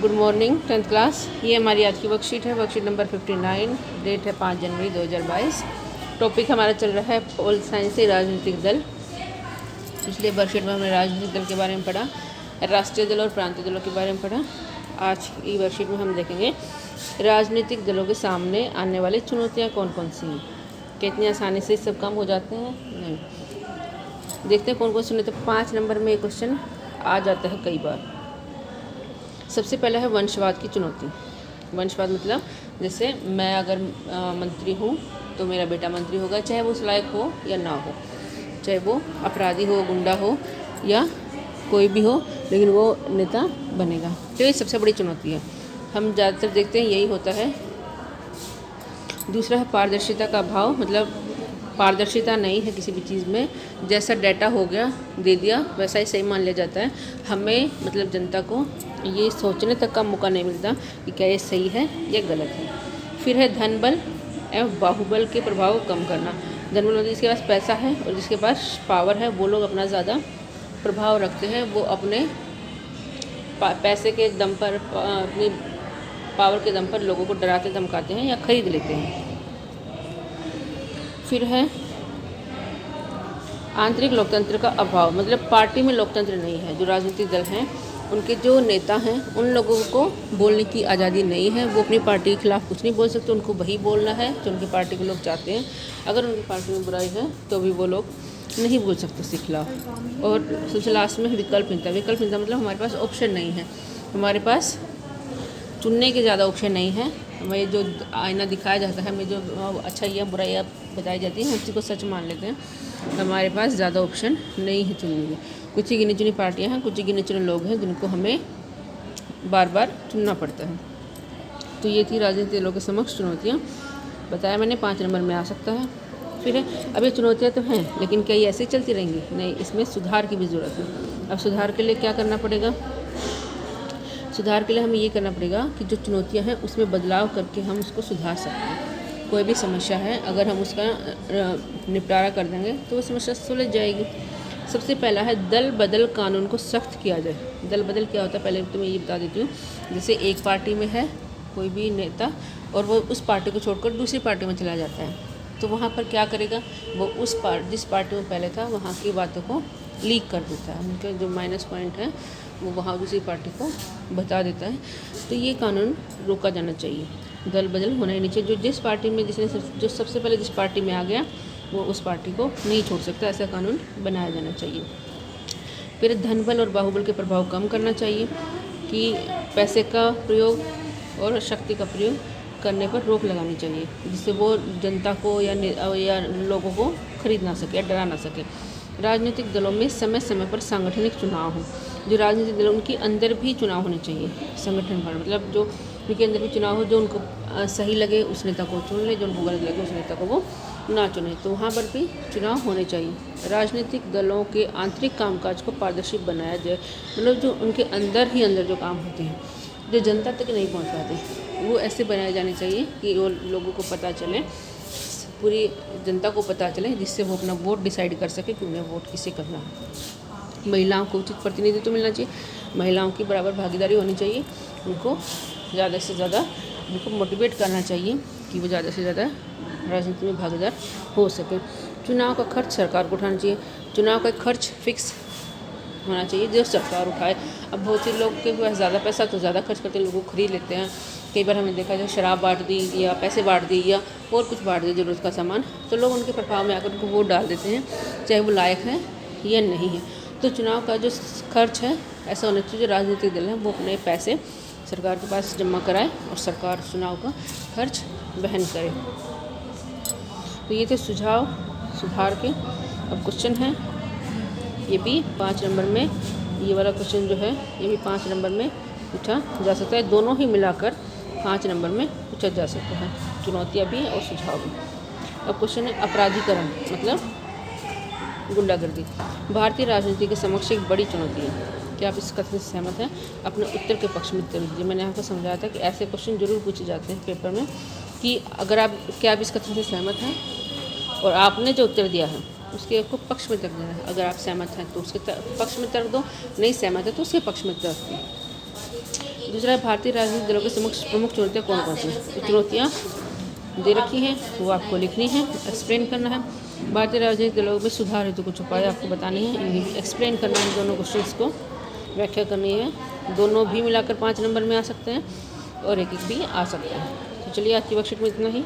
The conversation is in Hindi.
Good morning 10th class. ये हमारी आज की वर्कशीट है, वर्कशीट नंबर 59। डेट है 5 जनवरी 2022। टॉपिक हमारा चल रहा है पोल साइंस से राजनीतिक दल। पिछले वर्कशीट में हमने राजनीतिक दल के बारे में पढ़ा, राष्ट्रीय दल और प्रांतीय दलों के बारे में पढ़ा। आज की वर्कशीट में हम देखेंगे राजनीतिक दलों के सामने आने वाली चुनौतियाँ कौन कौन सी हैं। कितनी आसानी से सब काम हो जाते हैं, नहीं। देखते हैं कौन कौन से। तो 5 नंबर में एक क्वेश्चन आ जाता है कई बार। सबसे पहला है वंशवाद की चुनौती। वंशवाद मतलब जैसे मैं अगर मंत्री हूँ तो मेरा बेटा मंत्री होगा, चाहे वो उस लायक हो या ना हो, चाहे वो अपराधी हो, गुंडा हो या कोई भी हो, लेकिन वो नेता बनेगा। तो ये सबसे बड़ी चुनौती है, हम ज़्यादातर देखते हैं यही होता है। दूसरा है पारदर्शिता का अभाव, मतलब पारदर्शिता नहीं है किसी भी चीज़ में। जैसा डाटा हो गया दे दिया वैसा ही सही मान लिया जाता है। हमें मतलब जनता को ये सोचने तक का मौका नहीं मिलता कि क्या ये सही है या गलत है। फिर है धन बल एवं बाहुबल के प्रभाव को कम करना। धन बल मतलब जिसके पास पैसा है और जिसके पास पावर है वो लोग अपना ज़्यादा प्रभाव रखते हैं। वो अपने पैसे के दम पर, अपनी पावर के दम पर लोगों को डराते धमकाते हैं या खरीद लेते हैं। फिर है आंतरिक लोकतंत्र का अभाव, मतलब पार्टी में लोकतंत्र नहीं है। जो राजनीतिक दल हैं उनके जो नेता हैं उन लोगों को बोलने की आज़ादी नहीं है। वो अपनी पार्टी के खिलाफ कुछ नहीं बोल सकते, उनको वही बोलना है जो उनकी पार्टी के लोग चाहते हैं। अगर उनकी पार्टी में बुराई है तो भी वो लोग नहीं बोल सकते उसके खिलाफ। और सबसे लास्ट में विकल्पहीनता। विकल्पहीनता मतलब हमारे पास ऑप्शन नहीं है, हमारे पास चुनने के ज़्यादा ऑप्शन नहीं है। हमें जो आईना दिखाया जाता है, हमें जो अच्छा या बुराइयाँ बताई जाती हैं उसी को सच मान लेते हैं। हमारे पास ज़्यादा ऑप्शन नहीं है चुनने के। कुछ ही गिनी चुनी पार्टियाँ हैं, कुछ ही गिने चुने लोग हैं जिनको हमें बार बार चुनना पड़ता है। तो ये थी राजनीतिक दलों के समक्ष चुनौतियाँ। बताया मैंने 5 नंबर में आ सकता है। फिर है अब ये चुनौतियाँ तो हैं, लेकिन क्या ये ऐसे ही चलती रहेंगी? नहीं, इसमें सुधार की भी ज़रूरत है। अब सुधार के लिए क्या करना पड़ेगा? सुधार के लिए हमें ये करना पड़ेगा कि जो चुनौतियाँ हैं उसमें बदलाव करके हम उसको सुधार सकते हैं। कोई भी समस्या है अगर हम उसका निपटारा कर देंगे तो वो समस्या सुलझ जाएगी। सबसे पहला है दल बदल कानून को सख्त किया जाए। दल बदल क्या होता है पहले तो मैं ये बता देती हूँ। जैसे एक पार्टी में है कोई भी नेता और वो उस पार्टी को छोड़कर दूसरी पार्टी में चला जाता है, तो वहाँ पर क्या करेगा? वो जिस पार्टी में पहले था वहाँ की बातों को लीक कर देता है। उनके जो माइनस पॉइंट हैं वो वहाँ दूसरी पार्टी को बता देता है। तो ये कानून रोका जाना चाहिए। दल बदल होना ही नहीं चाहिए। जिस पार्टी में जो सबसे पहले जिस पार्टी में आ गया वो उस पार्टी को नहीं छोड़ सकता, ऐसा कानून बनाया जाना चाहिए। फिर धन बल और बाहुबल के प्रभाव कम करना चाहिए कि पैसे का प्रयोग और शक्ति का प्रयोग करने पर रोक लगानी चाहिए, जिससे वो जनता को या लोगों को खरीद ना सके या डरा ना सके। राजनीतिक दलों में समय समय पर सांगठनिक चुनाव हो। जो राजनीतिक दल उनके अंदर भी चुनाव होने चाहिए। संगठन पर मतलब जो उनके अंदर भी चुनाव हो, जो उनको सही लगे उस नेता को चुन ले, जो उनको गलत लगे उस नेता को वो ना चुने, तो वहाँ पर भी चुनाव होने चाहिए। राजनीतिक दलों के आंतरिक कामकाज को पारदर्शी बनाया जाए, मतलब जो उनके अंदर ही अंदर जो काम होते हैं जो जनता तक नहीं पहुँच पाते वो ऐसे बनाए जाने चाहिए कि वो लोगों को पता चले, पूरी जनता को पता चले, जिससे वो अपना वोट डिसाइड कर सके कि उन्हें वोट किसे करना है। महिलाओं को उचित प्रतिनिधित्व मिलना चाहिए, महिलाओं की बराबर भागीदारी होनी चाहिए। उनको ज़्यादा से ज़्यादा उनको मोटिवेट करना चाहिए कि वो ज़्यादा से ज़्यादा राजनीति में भागीदार हो सके। चुनाव का खर्च सरकार को उठाना चाहिए। चुनाव का खर्च फिक्स होना चाहिए जो सरकार उठाए। अब बहुत से लोग के पास ज़्यादा पैसा तो ज़्यादा खर्च करते हैं, लोगों को खरीद लेते हैं। कई बार हमने देखा जाए शराब बांट दी या पैसे बांट दी या और कुछ बांट दी ज़रूरत का सामान, तो लोग उनके प्रभाव में आकर उनको वोट डाल देते हैं, चाहे वो लायक है या नहीं है। तो चुनाव का जो खर्च है ऐसा होना चाहिए, जो राजनीतिक दल हैं वो अपने पैसे सरकार के पास जमा कराए और सरकार चुनाव का खर्च वहन करे। तो ये थे सुझाव सुधार के। अब क्वेश्चन है ये भी 5 नंबर में, ये वाला क्वेश्चन जो है ये भी 5 नंबर में पूछा जा सकता है। दोनों ही मिलाकर 5 नंबर में पूछा जा सकता है, चुनौतियाँ भी और सुझाव भी। अब क्वेश्चन है अपराधीकरण मतलब गुंडागर्दी भारतीय राजनीति के समक्ष एक बड़ी चुनौती है। क्या आप इस कथन से सहमत हैं? अपने उत्तर के पक्ष में उत्तर दीजिए। मैंने आपको समझाया था कि ऐसे क्वेश्चन जरूर पूछे जाते हैं पेपर में कि अगर आप इस कथन से सहमत हैं और आपने जो उत्तर दिया है उसके को पक्ष में तर्क देना है। अगर आप सहमत हैं तो उसके पक्ष में तर्क दो, नहीं सहमत है तो उसके पक्ष में तर्क दो। दूसरा है भारतीय राजनीतिक दलों के समक्ष प्रमुख चुनौतियाँ कौन कौन सी हैं। तो चुनौतियाँ दे रखी हैं, वो आपको लिखनी है, एक्सप्लेन करना है। भारतीय राजनीतिक दलों में सुधार हेतु कुछ उपाय आपको बताने हैं, इन्हें एक्सप्लेन करना है, दोनों क्वेश्चंस को व्याख्या करनी है। दोनों भी मिलाकर 5 नंबर में आ सकते हैं और एक भी आ सकते हैं। तो चलिए आज की वर्कशीट में इतना ही।